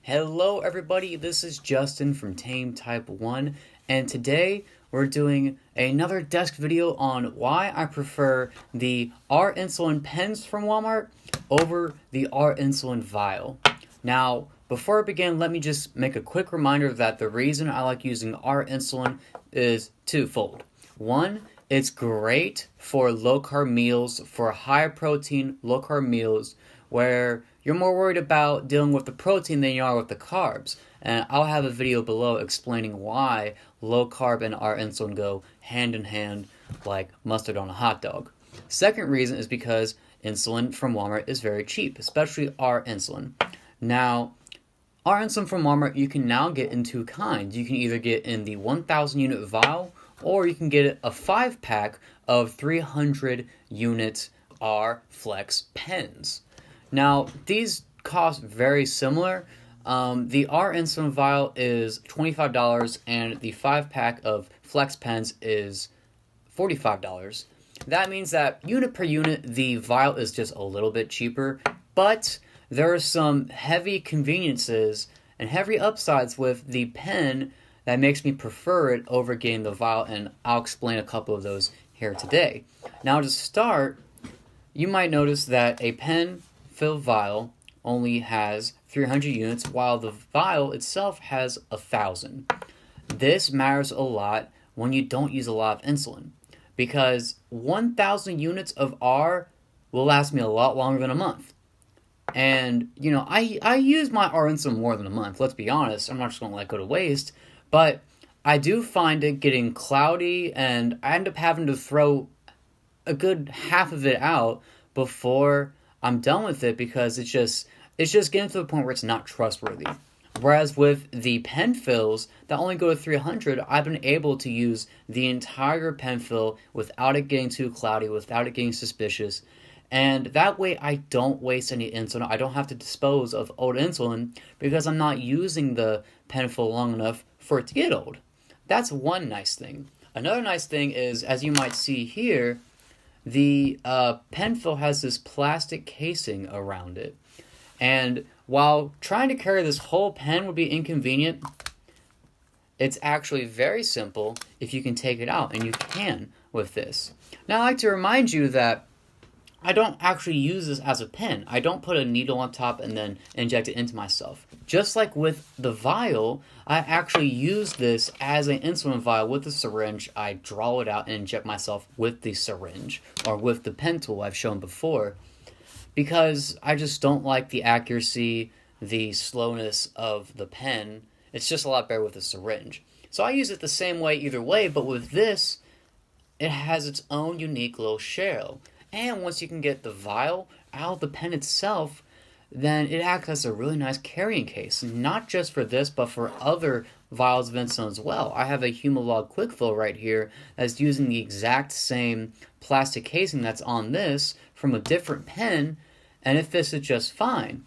Hello everybody, this is Justin from Tame Type 1, and today we're doing another desk video on why I prefer the R-Insulin pens from Walmart over the R-Insulin vial. Now, before I begin, let me just make a quick reminder that the reason I like using R-Insulin is twofold. One, it's great for low-carb meals, for high-protein, low-carb meals, where you're more worried about dealing with the protein than you are with the carbs. And I'll have a video below explaining why low-carb and R-Insulin go hand in hand like mustard on a hot dog. Second reason is because insulin from Walmart is very cheap, especially R-Insulin. Now, R-Insulin from Walmart you can now get in two kinds. You can either get in the 1,000 unit vial, or you can get a 5-pack of 300 unit R Flex pens. Now, these cost very similar. The R-Insulin vial is $25 and the 5-pack of Flex pens is $45. That means that unit per unit, the vial is just a little bit cheaper, but there are some heavy conveniences and heavy upsides with the pen that makes me prefer it over getting the vial, and I'll explain a couple of those here today. Now to start, you might notice that a pen filled vial only has 300 units, while the vial itself has 1,000. This matters a lot when you don't use a lot of insulin, because 1,000 units of R will last me a lot longer than a month. And, you know, I use my R insulin more than a month, let's be honest. I'm not just going to let it go to waste, but I do find it getting cloudy, and I end up having to throw a good half of it out before I'm done with it, because it's just getting to the point where it's not trustworthy. Whereas with the pen fills that only go to 300, I've been able to use the entire pen fill without it getting too cloudy, without it getting suspicious. And that way I don't waste any insulin. I don't have to dispose of old insulin because I'm not using the pen fill long enough for it to get old. That's one nice thing. Another nice thing is, as you might see here, the pen fill has this plastic casing around it. And while trying to carry this whole pen would be inconvenient, it's actually very simple if you can take it out, and you can with this. Now, I like to remind you that I don't actually use this as a pen. I don't put a needle on top and then inject it into myself. Just like with the vial, I actually use this as an insulin vial with a syringe. I draw it out and inject myself with the syringe, or with the pen tool I've shown before, because I just don't like the accuracy, the slowness of the pen. It's just a lot better with a syringe. So I use it the same way either way, but with this, it has its own unique little shell. And once you can get the vial out of the pen itself, then it acts as a really nice carrying case. Not just for this, but for other vials of insulin as well. I have a Humalog Quick Fill right here that's using the exact same plastic casing that's on this from a different pen, and it fits it just fine.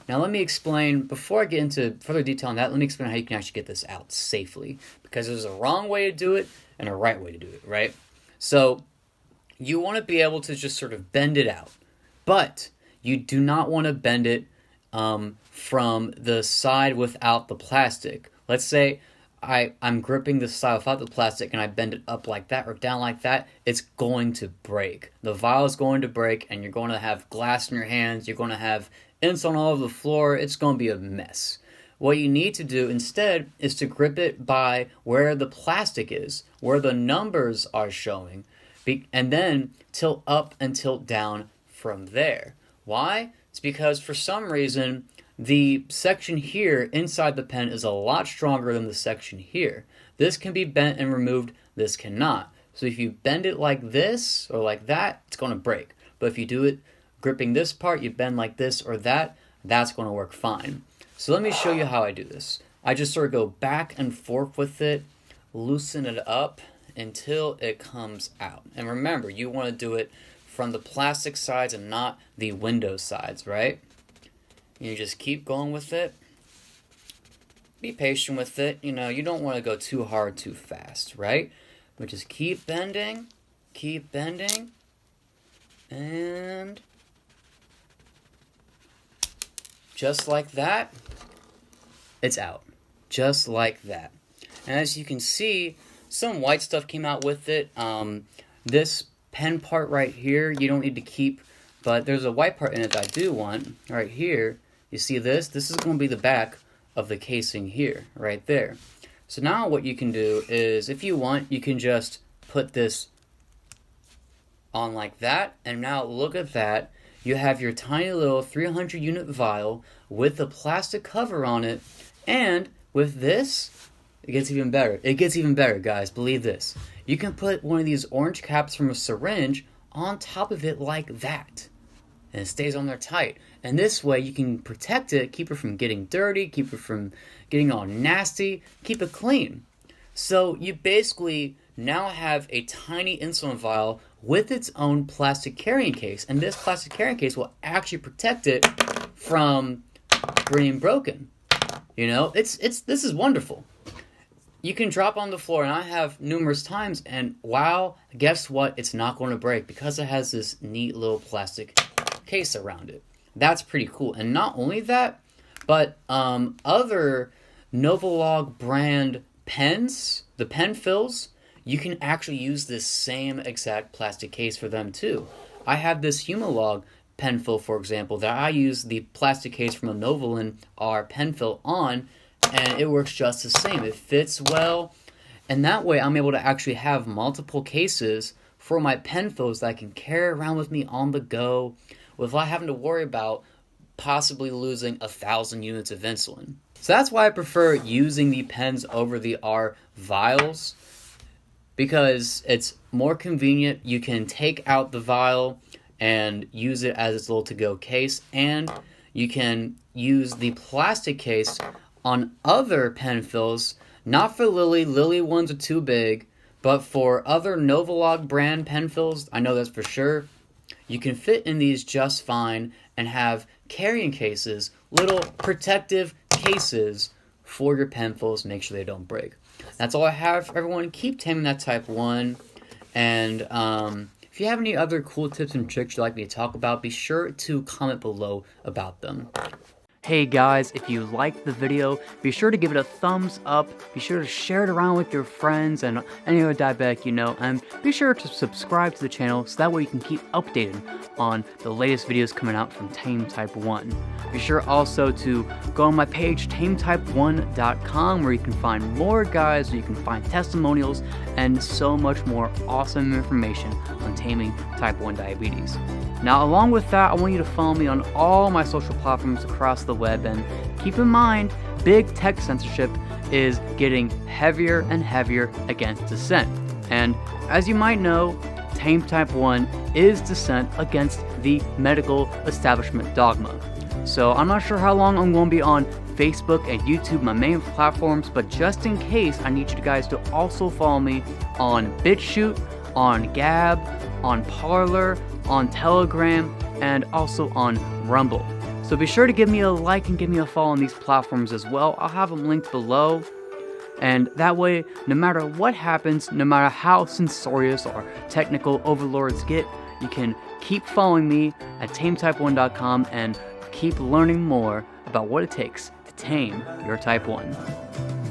Now let me explain, before I get into further detail on that, let me explain how you can actually get this out safely. Because there's a wrong way to do it and a right way to do it, right? So you want to be able to just sort of bend it out, but you do not want to bend it from the side without the plastic. Let's say I'm gripping the side without the plastic and I bend it up like that or down like that, it's going to break. The vial is going to break, and you're going to have glass in your hands, you're going to have insulin all over the floor, it's going to be a mess. What you need to do instead is to grip it by where the plastic is, where the numbers are showing, and then tilt up and tilt down from there. Why? It's because for some reason, the section here inside the pen is a lot stronger than the section here. This can be bent and removed, this cannot. So if you bend it like this or like that, it's going to break. But if you do it gripping this part, you bend like this or that, that's going to work fine. So let me show you how I do this. I just sort of go back and forth with it, loosen it up until it comes out. And remember, you want to do it from the plastic sides and not the window sides, right? You just keep going with it. Be patient with it. You know, you don't want to go too hard too fast, right? But just keep bending, and just like that, it's out. Just like that. And as you can see, some white stuff came out with it. This pen part right here, you don't need to keep, but there's a white part in it that I do want. Right here, you see this? This is going to be the back of the casing here, right there. So now what you can do is, if you want, you can just put this on like that, and now look at that. You have your tiny little 300 unit vial with a plastic cover on it, and with this, it gets even better. It gets even better, guys, believe this. You can put one of these orange caps from a syringe on top of it like that, and it stays on there tight. And this way you can protect it, keep it from getting dirty, keep it from getting all nasty, keep it clean. So you basically now have a tiny insulin vial with its own plastic carrying case, and this plastic carrying case will actually protect it from being broken. You know, this is wonderful. You can drop on the floor, and I have numerous times, and wow, guess what? It's not going to break because it has this neat little plastic case around it. That's pretty cool. And not only that, but other Novolin brand pens, the pen fills, you can actually use this same exact plastic case for them too. I have this Humalog pen fill, for example, that I use the plastic case from a Novolin R Pen fill on, and it works just the same. It fits well, and that way I'm able to actually have multiple cases for my pen fills that I can carry around with me on the go without having to worry about possibly losing 1,000 units of insulin. So that's why I prefer using the pens over the R vials, because it's more convenient. You can take out the vial and use it as its little to-go case, and you can use the plastic case on other pen fills, not for Lilly. Lilly ones are too big, but for other Novolin brand pen fills, I know that's for sure, you can fit in these just fine and have carrying cases, little protective cases for your pen fills. Make sure they don't break. That's all I have for everyone. Keep taming that type 1. And if you have any other cool tips and tricks you'd like me to talk about, be sure to comment below about them. Hey guys, if you liked the video, be sure to give it a thumbs up, be sure to share it around with your friends and any other diabetic you know, and be sure to subscribe to the channel so that way you can keep updated on the latest videos coming out from Tame Type 1. Be sure also to go on my page, tametype1.com, where you can find more guides, where you can find testimonials, and so much more awesome information on taming type 1 diabetes. Now, along with that, I want you to follow me on all my social platforms across the web, and keep in mind, big tech censorship is getting heavier and heavier against dissent. And as you might know, Tame Type 1 is dissent against the medical establishment dogma. So I'm not sure how long I'm going to be on Facebook and YouTube, my main platforms, but just in case, I need you guys to also follow me on BitChute, on Gab, on Parler, on Telegram, and also on Rumble. So be sure to give me a like and give me a follow on these platforms as well. I'll have them linked below. And that way, no matter what happens, no matter how censorious or technical overlords get, you can keep following me at tametype1.com and keep learning more about what it takes to tame your type 1.